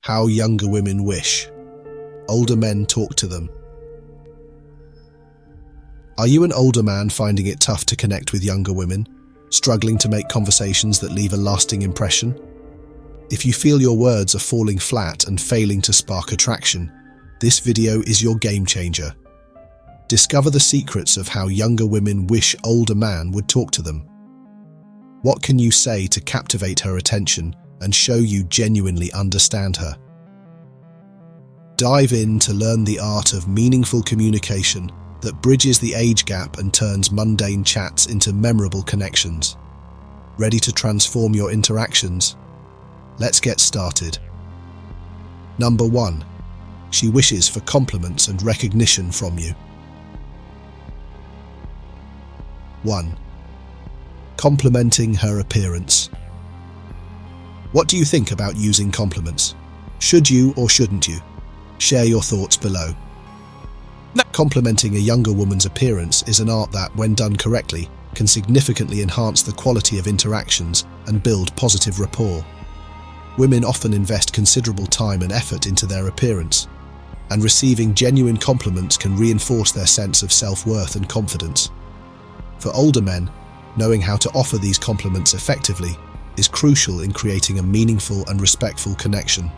How younger women wish older men talk to them. Are you an older man finding it tough to connect with younger women, struggling to make conversations that leave a lasting impression? If you feel your words are falling flat and failing to spark attraction, this video is your game changer. Discover the secrets of how younger women wish older men would talk to them. What can you say to captivate her attention and show you genuinely understand her? Dive in to learn the art of meaningful communication that bridges the age gap and turns mundane chats into memorable connections. Ready to transform your interactions? Let's get started. Number 1. She wishes for compliments and recognition from you. 1. Complimenting her appearance. What do you think about using compliments? Should you or shouldn't you? Share your thoughts below. Complimenting a younger woman's appearance is an art that, when done correctly, can significantly enhance the quality of interactions and build positive rapport. Women often invest considerable time and effort into their appearance, and receiving genuine compliments can reinforce their sense of self-worth and confidence. For older men, knowing how to offer these compliments effectively is crucial in creating a meaningful and respectful connection.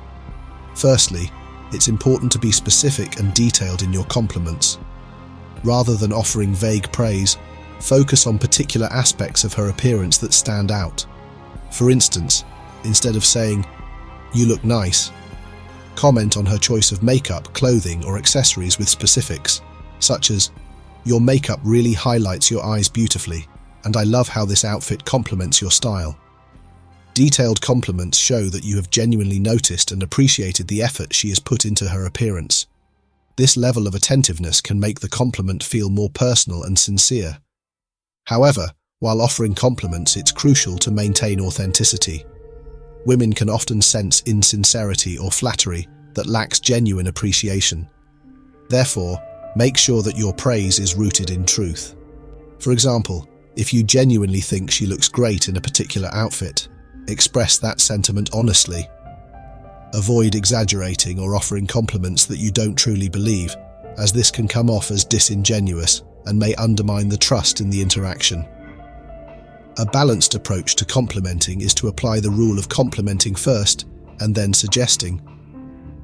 Firstly, it's important to be specific and detailed in your compliments. Rather than offering vague praise, focus on particular aspects of her appearance that stand out. For instance, instead of saying, "You look nice," comment on her choice of makeup, clothing, or accessories with specifics, such as, "Your makeup really highlights your eyes beautifully, and I love how this outfit complements your style." Detailed compliments show that you have genuinely noticed and appreciated the effort she has put into her appearance. This level of attentiveness can make the compliment feel more personal and sincere. However, while offering compliments, it's crucial to maintain authenticity. Women can often sense insincerity or flattery that lacks genuine appreciation. Therefore, make sure that your praise is rooted in truth. For example, if you genuinely think she looks great in a particular outfit, express that sentiment honestly. Avoid exaggerating or offering compliments that you don't truly believe, as this can come off as disingenuous and may undermine the trust in the interaction. A balanced approach to complimenting is to apply the rule of complimenting first and then suggesting.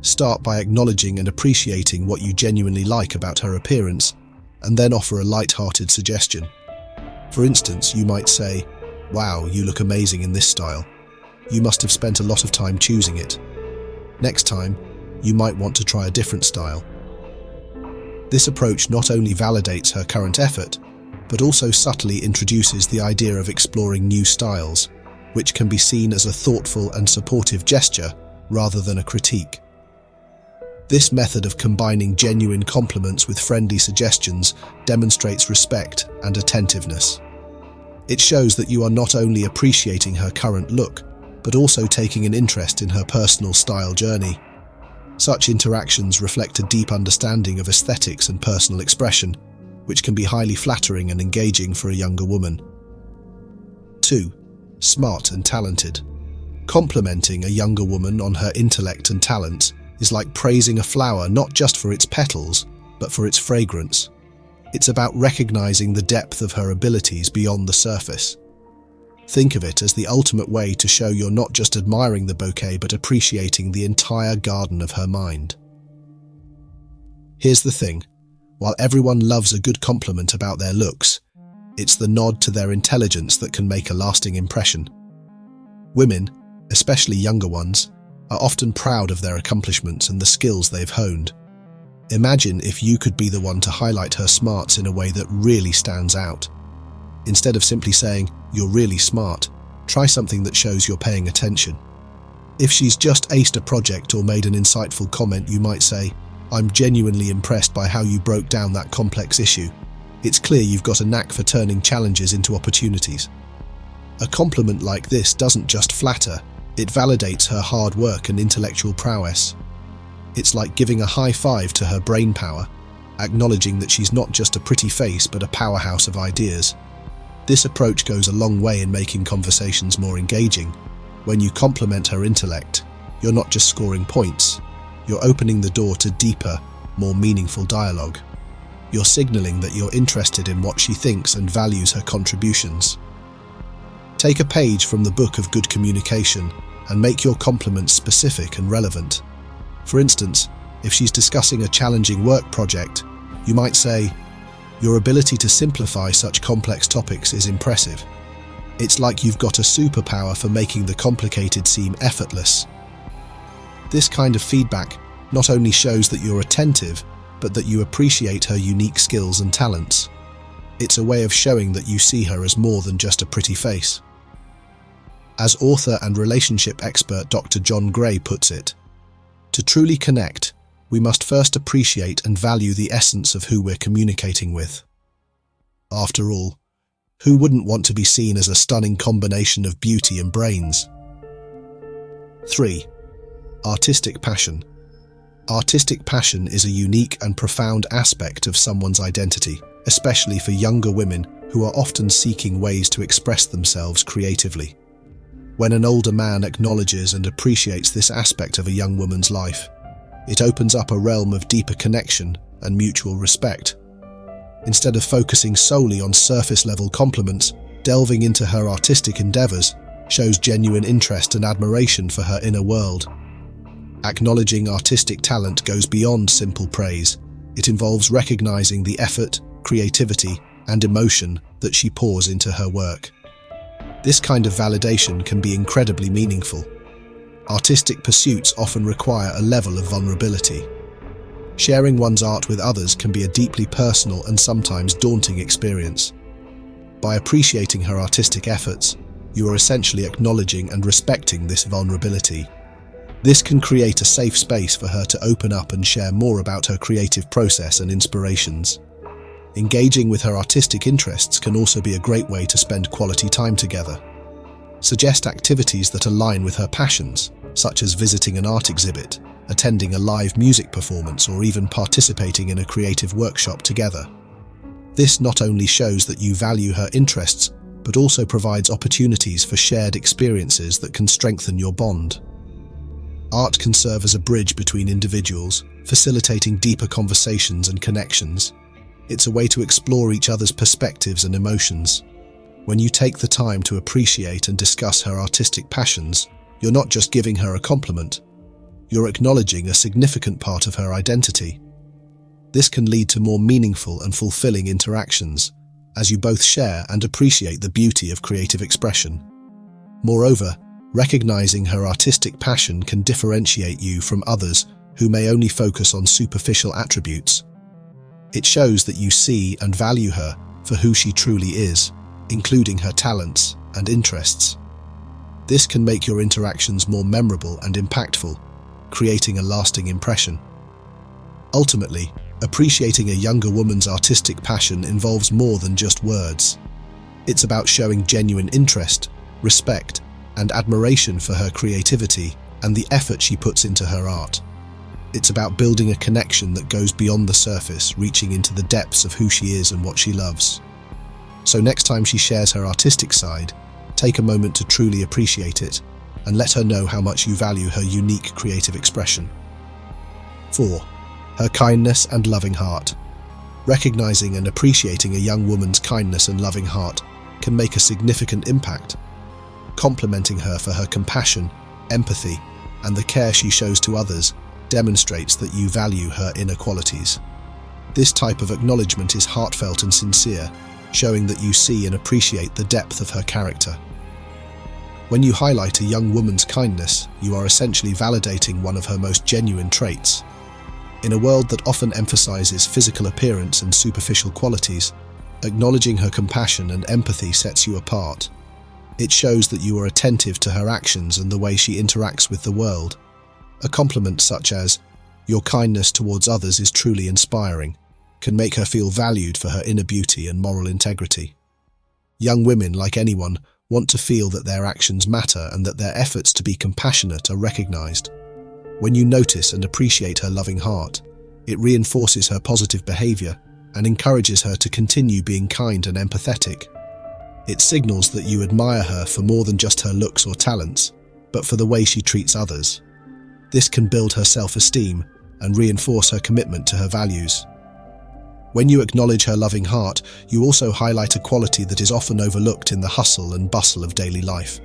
Start by acknowledging and appreciating what you genuinely like about her appearance, and then offer a light-hearted suggestion. For instance, you might say, "Wow, you look amazing in this style. You must have spent a lot of time choosing it. Next time, you might want to try a different style." This approach not only validates her current effort, but also subtly introduces the idea of exploring new styles, which can be seen as a thoughtful and supportive gesture rather than a critique. This method of combining genuine compliments with friendly suggestions demonstrates respect and attentiveness. It shows that you are not only appreciating her current look, but also taking an interest in her personal style journey. Such interactions reflect a deep understanding of aesthetics and personal expression, which can be highly flattering and engaging for a younger woman. 2. Smart and talented. Complimenting a younger woman on her intellect and talents is like praising a flower not just for its petals, but for its fragrance. It's about recognizing the depth of her abilities beyond the surface. Think of it as the ultimate way to show you're not just admiring the bouquet but appreciating the entire garden of her mind. Here's the thing, while everyone loves a good compliment about their looks, it's the nod to their intelligence that can make a lasting impression. Women, especially younger ones, are often proud of their accomplishments and the skills they've honed. Imagine if you could be the one to highlight her smarts in a way that really stands out. Instead of simply saying, "You're really smart," try something that shows you're paying attention. If she's just aced a project or made an insightful comment, you might say, "I'm genuinely impressed by how you broke down that complex issue. It's clear you've got a knack for turning challenges into opportunities." A compliment like this doesn't just flatter, it validates her hard work and intellectual prowess. It's like giving a high five to her brain power, acknowledging that she's not just a pretty face but a powerhouse of ideas. This approach goes a long way in making conversations more engaging. When you compliment her intellect, you're not just scoring points, you're opening the door to deeper, more meaningful dialogue. You're signaling that you're interested in what she thinks and values her contributions. Take a page from the Book of Good Communication and make your compliments specific and relevant. For instance, if she's discussing a challenging work project, you might say, "Your ability to simplify such complex topics is impressive. It's like you've got a superpower for making the complicated seem effortless." This kind of feedback not only shows that you're attentive, but that you appreciate her unique skills and talents. It's a way of showing that you see her as more than just a pretty face. As author and relationship expert Dr. John Gray puts it, "To truly connect, we must first appreciate and value the essence of who we're communicating with." After all, who wouldn't want to be seen as a stunning combination of beauty and brains? 3. Artistic passion. Artistic passion is a unique and profound aspect of someone's identity, especially for younger women who are often seeking ways to express themselves creatively. When an older man acknowledges and appreciates this aspect of a young woman's life, it opens up a realm of deeper connection and mutual respect. Instead of focusing solely on surface-level compliments, delving into her artistic endeavors shows genuine interest and admiration for her inner world. Acknowledging artistic talent goes beyond simple praise. It involves recognizing the effort, creativity, and emotion that she pours into her work. This kind of validation can be incredibly meaningful. Artistic pursuits often require a level of vulnerability. Sharing one's art with others can be a deeply personal and sometimes daunting experience. By appreciating her artistic efforts, you are essentially acknowledging and respecting this vulnerability. This can create a safe space for her to open up and share more about her creative process and inspirations. Engaging with her artistic interests can also be a great way to spend quality time together. Suggest activities that align with her passions, such as visiting an art exhibit, attending a live music performance, or even participating in a creative workshop together. This not only shows that you value her interests, but also provides opportunities for shared experiences that can strengthen your bond. Art can serve as a bridge between individuals, facilitating deeper conversations and connections. It's a way to explore each other's perspectives and emotions. When you take the time to appreciate and discuss her artistic passions, you're not just giving her a compliment, you're acknowledging a significant part of her identity. This can lead to more meaningful and fulfilling interactions, as you both share and appreciate the beauty of creative expression. Moreover, recognizing her artistic passion can differentiate you from others who may only focus on superficial attributes. It shows that you see and value her for who she truly is, including her talents and interests. This can make your interactions more memorable and impactful, creating a lasting impression. Ultimately, appreciating a younger woman's artistic passion involves more than just words. It's about showing genuine interest, respect, and admiration for her creativity and the effort she puts into her art. It's about building a connection that goes beyond the surface, reaching into the depths of who she is and what she loves. So next time she shares her artistic side, take a moment to truly appreciate it and let her know how much you value her unique creative expression. 4. Her kindness and loving heart. Recognizing and appreciating a young woman's kindness and loving heart can make a significant impact. Complimenting her for her compassion, empathy, and the care she shows to others demonstrates that you value her inner qualities. This type of acknowledgement is heartfelt and sincere, showing that you see and appreciate the depth of her character. When you highlight a young woman's kindness, you are essentially validating one of her most genuine traits. In a world that often emphasizes physical appearance and superficial qualities, acknowledging her compassion and empathy sets you apart. It shows that you are attentive to her actions and the way she interacts with the world. A compliment such as, "Your kindness towards others is truly inspiring," can make her feel valued for her inner beauty and moral integrity. Young women, like anyone, want to feel that their actions matter and that their efforts to be compassionate are recognized. When you notice and appreciate her loving heart, it reinforces her positive behavior and encourages her to continue being kind and empathetic. It signals that you admire her for more than just her looks or talents, but for the way she treats others. This can build her self-esteem and reinforce her commitment to her values. When you acknowledge her loving heart, you also highlight a quality that is often overlooked in the hustle and bustle of daily life.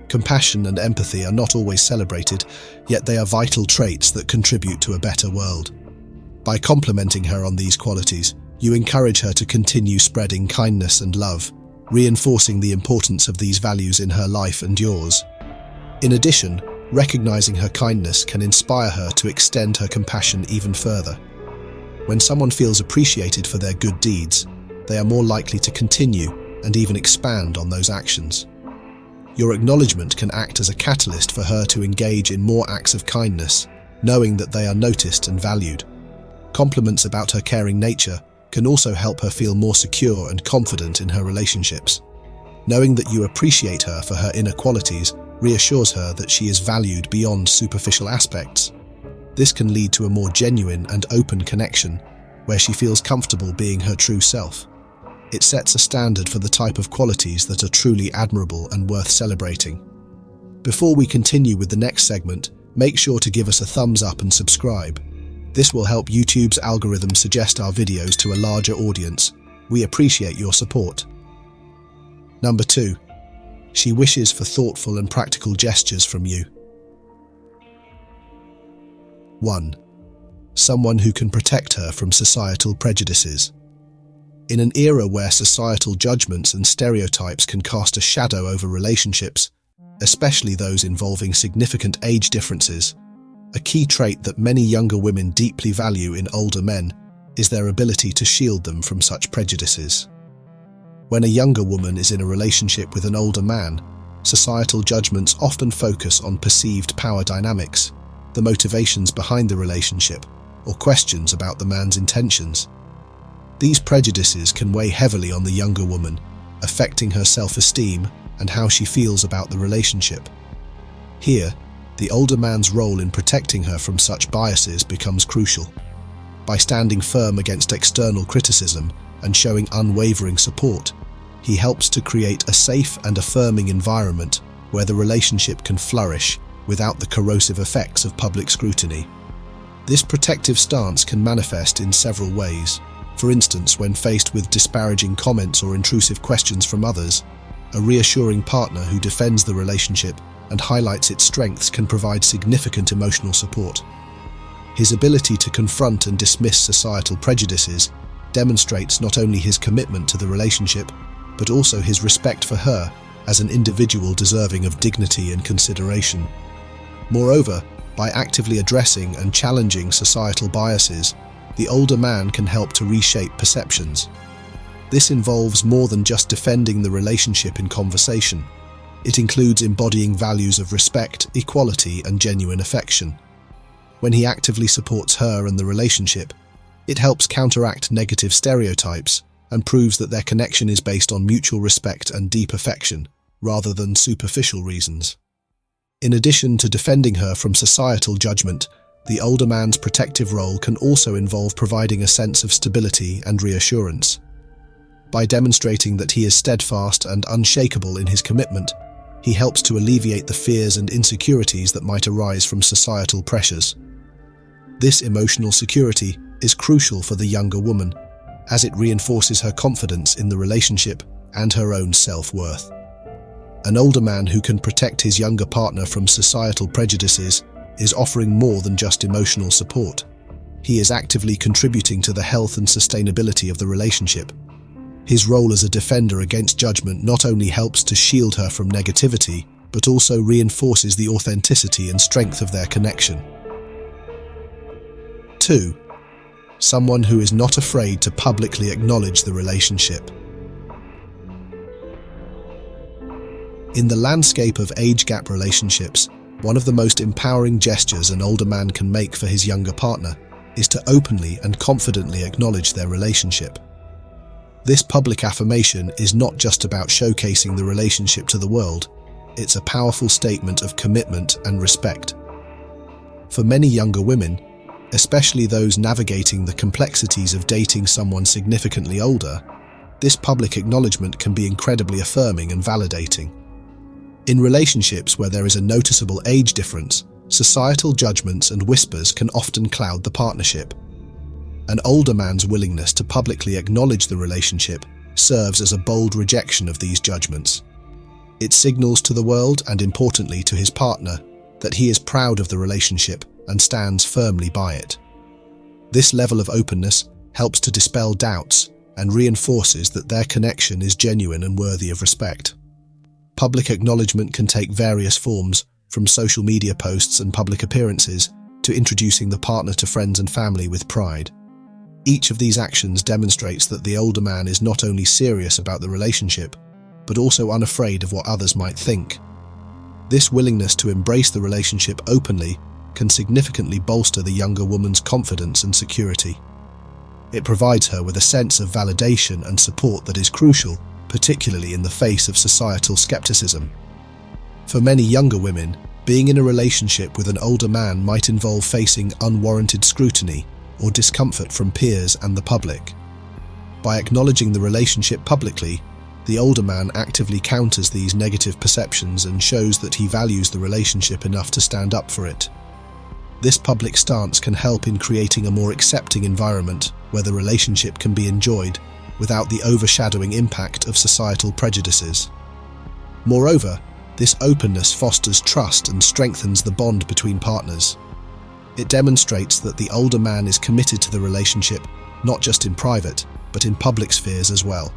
Compassion and empathy are not always celebrated, yet they are vital traits that contribute to a better world. By complimenting her on these qualities, you encourage her to continue spreading kindness and love, reinforcing the importance of these values in her life and yours. In addition, recognizing her kindness can inspire her to extend her compassion even further. When someone feels appreciated for their good deeds, they are more likely to continue and even expand on those actions. Your acknowledgement can act as a catalyst for her to engage in more acts of kindness, knowing that they are noticed and valued. Compliments about her caring nature can also help her feel more secure and confident in her relationships. Knowing that you appreciate her for her inner qualities reassures her that she is valued beyond superficial aspects. This can lead to a more genuine and open connection, where she feels comfortable being her true self. It sets a standard for the type of qualities that are truly admirable and worth celebrating. Before we continue with the next segment, make sure to give us a thumbs up and subscribe. This will help YouTube's algorithm suggest our videos to a larger audience. We appreciate your support. Number 2. She wishes for thoughtful and practical gestures from you. 1. Someone who can protect her from societal prejudices. In an era where societal judgments and stereotypes can cast a shadow over relationships, especially those involving significant age differences, a key trait that many younger women deeply value in older men is their ability to shield them from such prejudices. When a younger woman is in a relationship with an older man, societal judgments often focus on perceived power dynamics, the motivations behind the relationship, or questions about the man's intentions. These prejudices can weigh heavily on the younger woman, affecting her self-esteem and how she feels about the relationship. Here, the older man's role in protecting her from such biases becomes crucial. By standing firm against external criticism and showing unwavering support, he helps to create a safe and affirming environment where the relationship can flourish without the corrosive effects of public scrutiny. This protective stance can manifest in several ways. For instance, when faced with disparaging comments or intrusive questions from others, a reassuring partner who defends the relationship and highlights its strengths can provide significant emotional support. His ability to confront and dismiss societal prejudices demonstrates not only his commitment to the relationship, but also his respect for her as an individual deserving of dignity and consideration. Moreover, by actively addressing and challenging societal biases, the older man can help to reshape perceptions. This involves more than just defending the relationship in conversation. It includes embodying values of respect, equality, and genuine affection. When he actively supports her and the relationship, it helps counteract negative stereotypes and proves that their connection is based on mutual respect and deep affection, rather than superficial reasons. In addition to defending her from societal judgment, the older man's protective role can also involve providing a sense of stability and reassurance. By demonstrating that he is steadfast and unshakable in his commitment, he helps to alleviate the fears and insecurities that might arise from societal pressures. This emotional security is crucial for the younger woman, as it reinforces her confidence in the relationship and her own self-worth. An older man who can protect his younger partner from societal prejudices is offering more than just emotional support. He is actively contributing to the health and sustainability of the relationship. His role as a defender against judgment not only helps to shield her from negativity, but also reinforces the authenticity and strength of their connection. 2. Someone who is not afraid to publicly acknowledge the relationship. In the landscape of age gap relationships, one of the most empowering gestures an older man can make for his younger partner is to openly and confidently acknowledge their relationship. This public affirmation is not just about showcasing the relationship to the world, it's a powerful statement of commitment and respect. For many younger women, especially those navigating the complexities of dating someone significantly older, this public acknowledgement can be incredibly affirming and validating. In relationships where there is a noticeable age difference, societal judgments and whispers can often cloud the partnership. An older man's willingness to publicly acknowledge the relationship serves as a bold rejection of these judgments. It signals to the world, and importantly to his partner, that he is proud of the relationship and stands firmly by it. This level of openness helps to dispel doubts and reinforces that their connection is genuine and worthy of respect. Public acknowledgement can take various forms, from social media posts and public appearances to introducing the partner to friends and family with pride. Each of these actions demonstrates that the older man is not only serious about the relationship, but also unafraid of what others might think. This willingness to embrace the relationship openly can significantly bolster the younger woman's confidence and security. It provides her with a sense of validation and support that is crucial, particularly in the face of societal skepticism. For many younger women, being in a relationship with an older man might involve facing unwarranted scrutiny or discomfort from peers and the public. By acknowledging the relationship publicly, the older man actively counters these negative perceptions and shows that he values the relationship enough to stand up for it. This public stance can help in creating a more accepting environment where the relationship can be enjoyed without the overshadowing impact of societal prejudices. Moreover, this openness fosters trust and strengthens the bond between partners. It demonstrates that the older man is committed to the relationship not just in private, but in public spheres as well.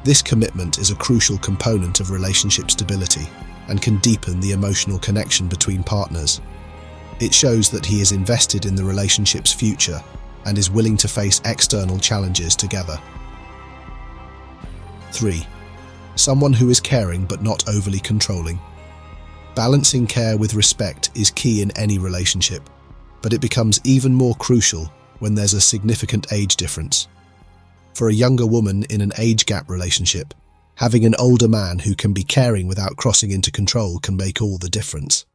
This commitment is a crucial component of relationship stability and can deepen the emotional connection between partners. It shows that he is invested in the relationship's future and is willing to face external challenges together. 3. Someone who is caring but not overly controlling. Balancing care with respect is key in any relationship, but it becomes even more crucial when there's a significant age difference. For a younger woman in an age gap relationship, having an older man who can be caring without crossing into control can make all the difference.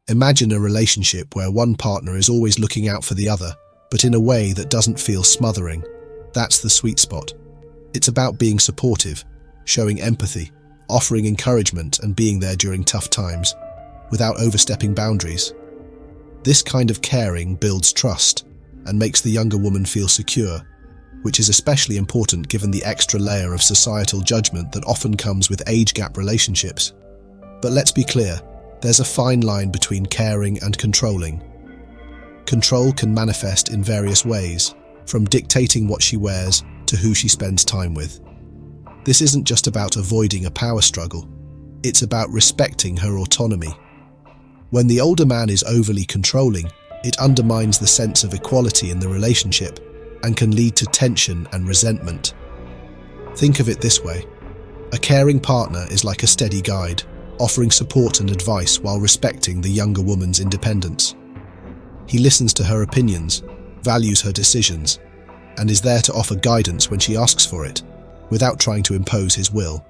Imagine a relationship where one partner is always looking out for the other, but in a way that doesn't feel smothering. That's the sweet spot. It's about being supportive, showing empathy, offering encouragement and being there during tough times, without overstepping boundaries. This kind of caring builds trust and makes the younger woman feel secure, which is especially important given the extra layer of societal judgment that often comes with age gap relationships. But let's be clear, there's a fine line between caring and controlling. Control can manifest in various ways, from dictating what she wears to who she spends time with. This isn't just about avoiding a power struggle, it's about respecting her autonomy. When the older man is overly controlling, it undermines the sense of equality in the relationship and can lead to tension and resentment. Think of it this way: a caring partner is like a steady guide, offering support and advice while respecting the younger woman's independence. He listens to her opinions, values her decisions, and is there to offer guidance when she asks for it, without trying to impose his will.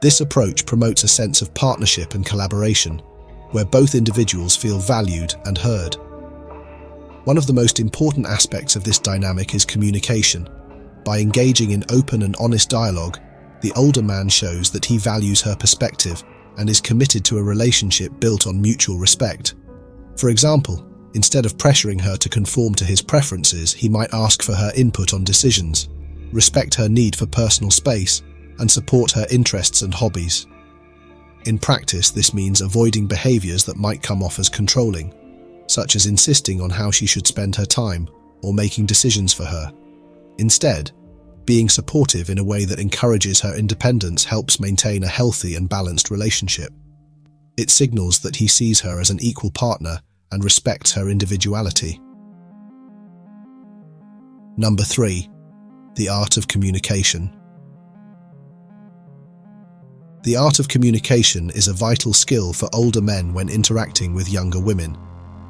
This approach promotes a sense of partnership and collaboration, where both individuals feel valued and heard. One of the most important aspects of this dynamic is communication. By engaging in open and honest dialogue, the older man shows that he values her perspective and is committed to a relationship built on mutual respect. For example, instead of pressuring her to conform to his preferences, he might ask for her input on decisions, respect her need for personal space, and support her interests and hobbies. In practice, this means avoiding behaviors that might come off as controlling, such as insisting on how she should spend her time or making decisions for her. Instead, being supportive in a way that encourages her independence helps maintain a healthy and balanced relationship. It signals that he sees her as an equal partner and respects her individuality. Number 3. The art of communication. The art of communication is a vital skill for older men when interacting with younger women,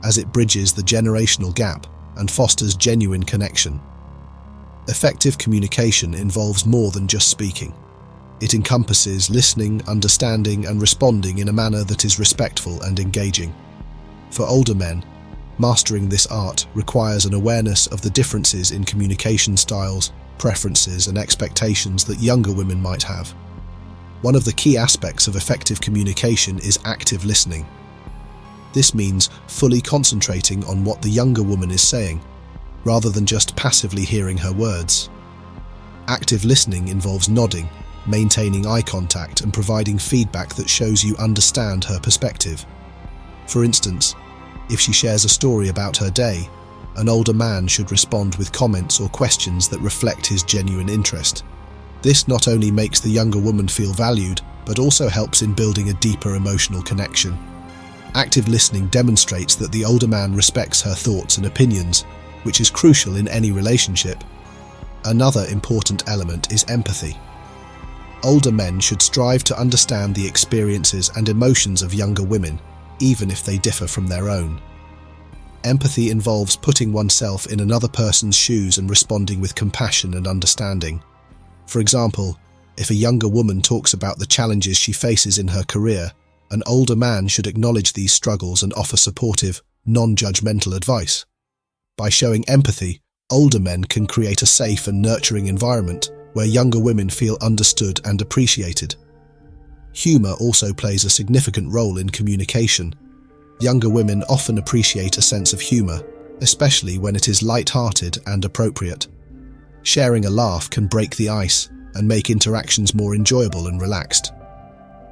as it bridges the generational gap and fosters genuine connection. Effective communication involves more than just speaking. It encompasses listening, understanding, and responding in a manner that is respectful and engaging. For older men, mastering this art requires an awareness of the differences in communication styles, preferences, and expectations that younger women might have. One of the key aspects of effective communication is active listening. This means fully concentrating on what the younger woman is saying, rather than just passively hearing her words. Active listening involves nodding, maintaining eye contact, and providing feedback that shows you understand her perspective. For instance, if she shares a story about her day, an older man should respond with comments or questions that reflect his genuine interest. This not only makes the younger woman feel valued, but also helps in building a deeper emotional connection. Active listening demonstrates that the older man respects her thoughts and opinions, which is crucial in any relationship. Another important element is empathy. Older men should strive to understand the experiences and emotions of younger women, even if they differ from their own. Empathy involves putting oneself in another person's shoes and responding with compassion and understanding. For example, if a younger woman talks about the challenges she faces in her career, an older man should acknowledge these struggles and offer supportive, non-judgmental advice. By showing empathy, older men can create a safe and nurturing environment where younger women feel understood and appreciated. Humor also plays a significant role in communication. Younger women often appreciate a sense of humor, especially when it is light-hearted and appropriate. Sharing a laugh can break the ice and make interactions more enjoyable and relaxed.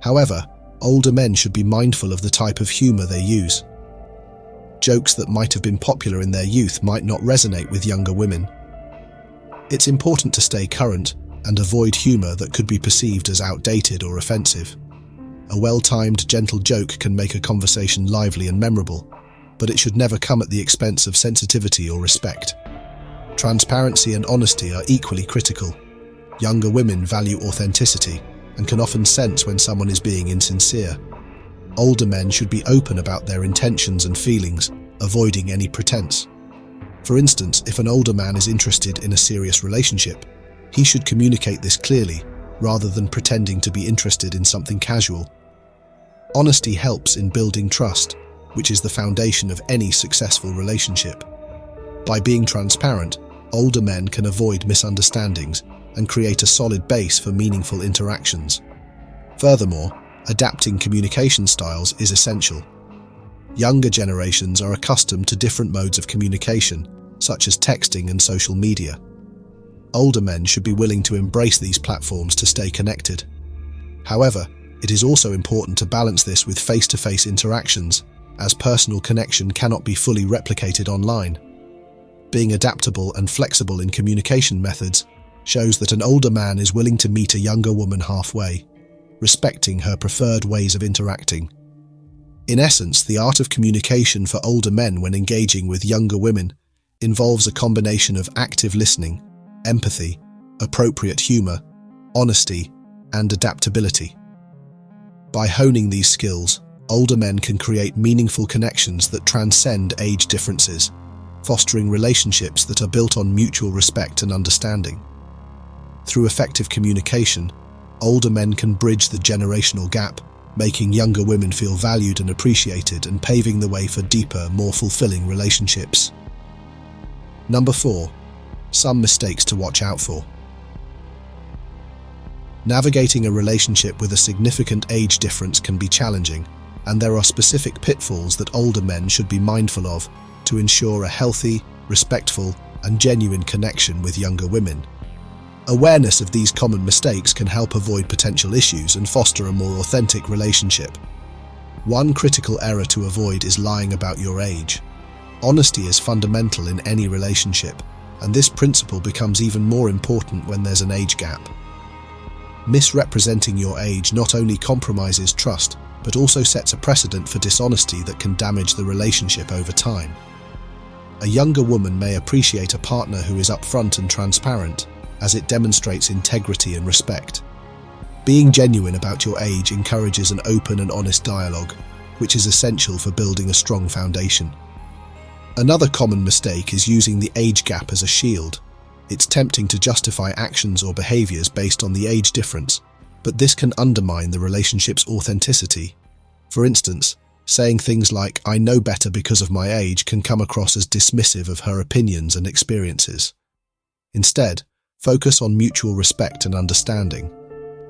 However, older men should be mindful of the type of humor they use. Jokes that might have been popular in their youth might not resonate with younger women. It's important to stay current and avoid humor that could be perceived as outdated or offensive. A well-timed, gentle joke can make a conversation lively and memorable, but it should never come at the expense of sensitivity or respect. Transparency and honesty are equally critical. Younger women value authenticity and can often sense when someone is being insincere. Older men should be open about their intentions and feelings, avoiding any pretense. For instance, if an older man is interested in a serious relationship, he should communicate this clearly, rather than pretending to be interested in something casual. Honesty helps in building trust, which is the foundation of any successful relationship. By being transparent, older men can avoid misunderstandings and create a solid base for meaningful interactions. Furthermore, adapting communication styles is essential. Younger generations are accustomed to different modes of communication, such as texting and social media. Older men should be willing to embrace these platforms to stay connected. However, it is also important to balance this with face-to-face interactions, as personal connection cannot be fully replicated online. Being adaptable and flexible in communication methods shows that an older man is willing to meet a younger woman halfway, respecting her preferred ways of interacting. In essence, the art of communication for older men when engaging with younger women involves a combination of active listening, empathy, appropriate humor, honesty, and adaptability. By honing these skills, older men can create meaningful connections that transcend age differences, fostering relationships that are built on mutual respect and understanding. Through effective communication, older men can bridge the generational gap, making younger women feel valued and appreciated and paving the way for deeper, more fulfilling relationships. Number 4. Some mistakes to watch out for. Navigating a relationship with a significant age difference can be challenging, and there are specific pitfalls that older men should be mindful of to ensure a healthy, respectful, and genuine connection with younger women. Awareness of these common mistakes can help avoid potential issues and foster a more authentic relationship. One critical error to avoid is lying about your age. Honesty is fundamental in any relationship, and this principle becomes even more important when there's an age gap. Misrepresenting your age not only compromises trust, but also sets a precedent for dishonesty that can damage the relationship over time. A younger woman may appreciate a partner who is upfront and transparent, as it demonstrates integrity and respect. Being genuine about your age encourages an open and honest dialogue, which is essential for building a strong foundation. Another common mistake is using the age gap as a shield. It's tempting to justify actions or behaviors based on the age difference, but this can undermine the relationship's authenticity. For instance, saying things like, "I know better because of my age," can come across as dismissive of her opinions and experiences. Instead, focus on mutual respect and understanding.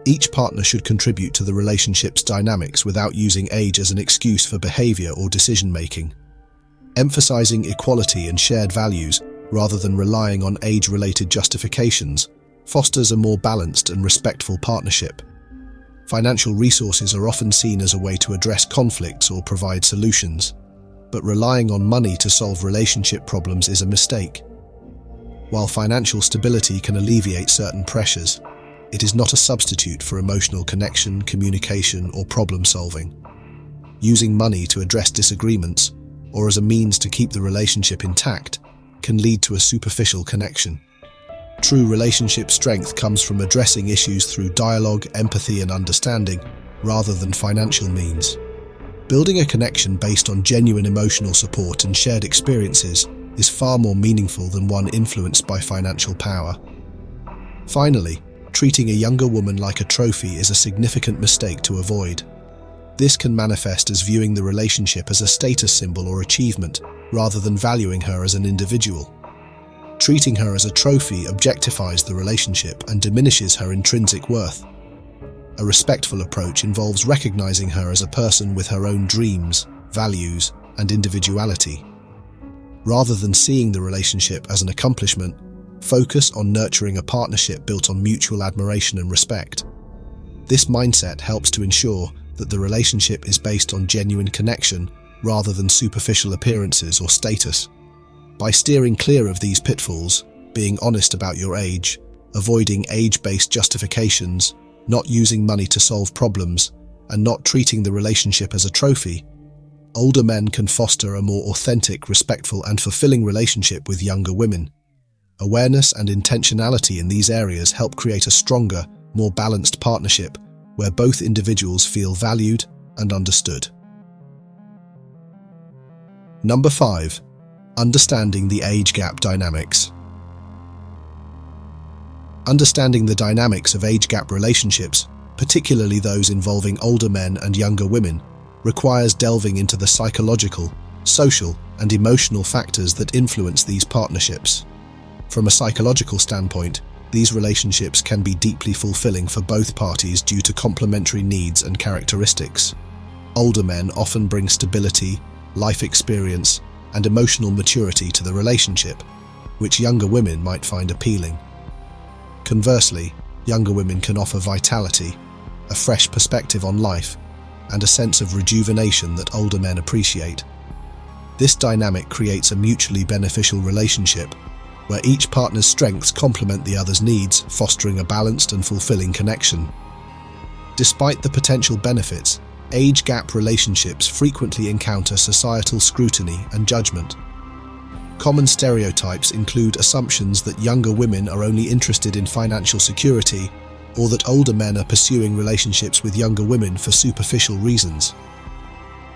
Each partner should contribute to the relationship's dynamics without using age as an excuse for behavior or decision-making. Emphasizing equality and shared values, rather than relying on age-related justifications, fosters a more balanced and respectful partnership. Financial resources are often seen as a way to address conflicts or provide solutions, but relying on money to solve relationship problems is a mistake. While financial stability can alleviate certain pressures, it is not a substitute for emotional connection, communication, or problem-solving. Using money to address disagreements, or as a means to keep the relationship intact, can lead to a superficial connection. True relationship strength comes from addressing issues through dialogue, empathy, and understanding, rather than financial means. Building a connection based on genuine emotional support and shared experiences is far more meaningful than one influenced by financial power. Finally, treating a younger woman like a trophy is a significant mistake to avoid. This can manifest as viewing the relationship as a status symbol or achievement, rather than valuing her as an individual. Treating her as a trophy objectifies the relationship and diminishes her intrinsic worth. A respectful approach involves recognizing her as a person with her own dreams, values, and individuality. Rather than seeing the relationship as an accomplishment, focus on nurturing a partnership built on mutual admiration and respect. This mindset helps to ensure that the relationship is based on genuine connection rather than superficial appearances or status. By steering clear of these pitfalls, being honest about your age, avoiding age-based justifications, not using money to solve problems, and not treating the relationship as a trophy, older men can foster a more authentic, respectful, and fulfilling relationship with younger women. Awareness and intentionality in these areas help create a stronger, more balanced partnership where both individuals feel valued and understood. Number 5. Understanding the age gap dynamics. Understanding the dynamics of age gap relationships, particularly those involving older men and younger women, requires delving into the psychological, social, and emotional factors that influence these partnerships. From a psychological standpoint, these relationships can be deeply fulfilling for both parties due to complementary needs and characteristics. Older men often bring stability, life experience, and emotional maturity to the relationship, which younger women might find appealing. Conversely, younger women can offer vitality, a fresh perspective on life, and a sense of rejuvenation that older men appreciate. This dynamic creates a mutually beneficial relationship where each partner's strengths complement the other's needs, fostering a balanced and fulfilling connection. Despite the potential benefits, age gap relationships frequently encounter societal scrutiny and judgment. Common stereotypes include assumptions that younger women are only interested in financial security, or that older men are pursuing relationships with younger women for superficial reasons.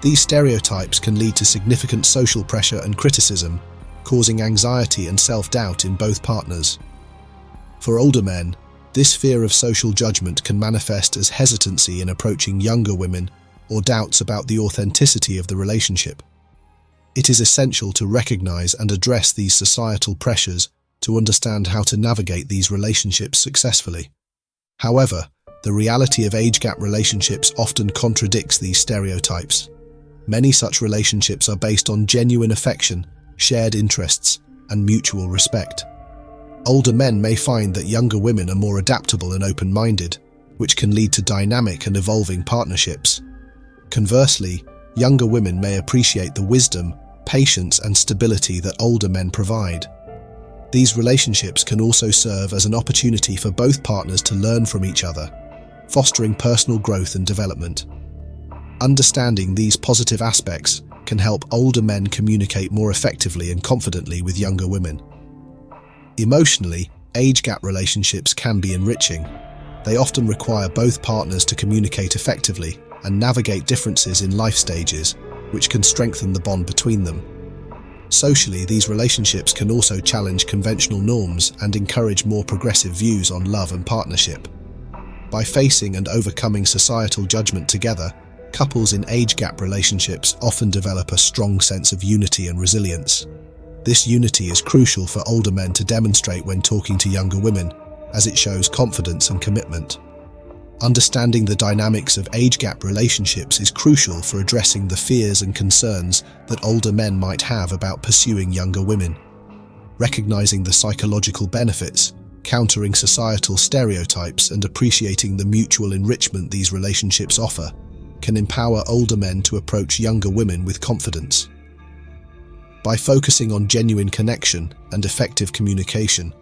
These stereotypes can lead to significant social pressure and criticism, causing anxiety and self-doubt in both partners. For older men, this fear of social judgment can manifest as hesitancy in approaching younger women or doubts about the authenticity of the relationship. It is essential to recognize and address these societal pressures to understand how to navigate these relationships successfully. However, the reality of age gap relationships often contradicts these stereotypes. Many such relationships are based on genuine affection, shared interests, and mutual respect. Older men may find that younger women are more adaptable and open-minded, which can lead to dynamic and evolving partnerships. Conversely, younger women may appreciate the wisdom, patience, and stability that older men provide. These relationships can also serve as an opportunity for both partners to learn from each other, fostering personal growth and development. Understanding these positive aspects can help older men communicate more effectively and confidently with younger women. Emotionally, age gap relationships can be enriching. They often require both partners to communicate effectively and navigate differences in life stages, which can strengthen the bond between them. Socially, these relationships can also challenge conventional norms and encourage more progressive views on love and partnership. By facing and overcoming societal judgment together, couples in age gap relationships often develop a strong sense of unity and resilience. This unity is crucial for older men to demonstrate when talking to younger women, as it shows confidence and commitment. Understanding the dynamics of age gap relationships is crucial for addressing the fears and concerns that older men might have about pursuing younger women. Recognizing the psychological benefits, countering societal stereotypes, and appreciating the mutual enrichment these relationships offer can empower older men to approach younger women with confidence. By focusing on genuine connection and effective communication,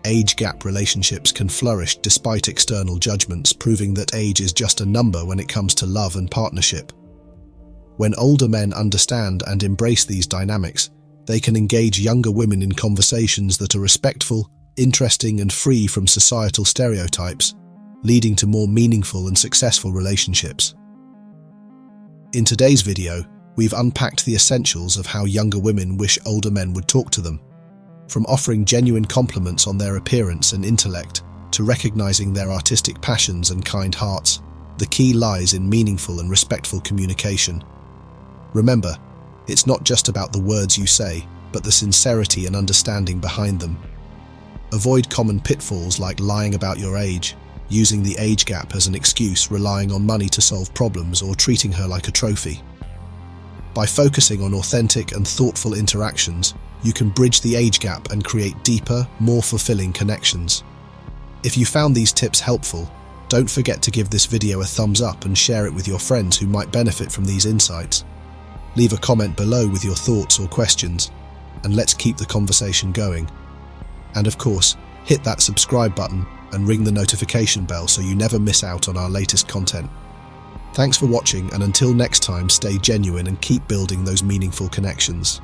age gap relationships can flourish despite external judgments, proving that age is just a number when it comes to love and partnership. When older men understand and embrace these dynamics, they can engage younger women in conversations that are respectful, interesting, and free from societal stereotypes, leading to more meaningful and successful relationships. In today's video, we've unpacked the essentials of how younger women wish older men would talk to them. From offering genuine compliments on their appearance and intellect to recognizing their artistic passions and kind hearts, the key lies in meaningful and respectful communication. Remember, it's not just about the words you say, but the sincerity and understanding behind them. Avoid common pitfalls like lying about your age, using the age gap as an excuse, relying on money to solve problems, or treating her like a trophy. By focusing on authentic and thoughtful interactions, you can bridge the age gap and create deeper, more fulfilling connections. If you found these tips helpful, don't forget to give this video a thumbs up and share it with your friends who might benefit from these insights. Leave a comment below with your thoughts or questions, and let's keep the conversation going. And of course, hit that subscribe button and ring the notification bell so you never miss out on our latest content. Thanks for watching, and until next time, stay genuine and keep building those meaningful connections.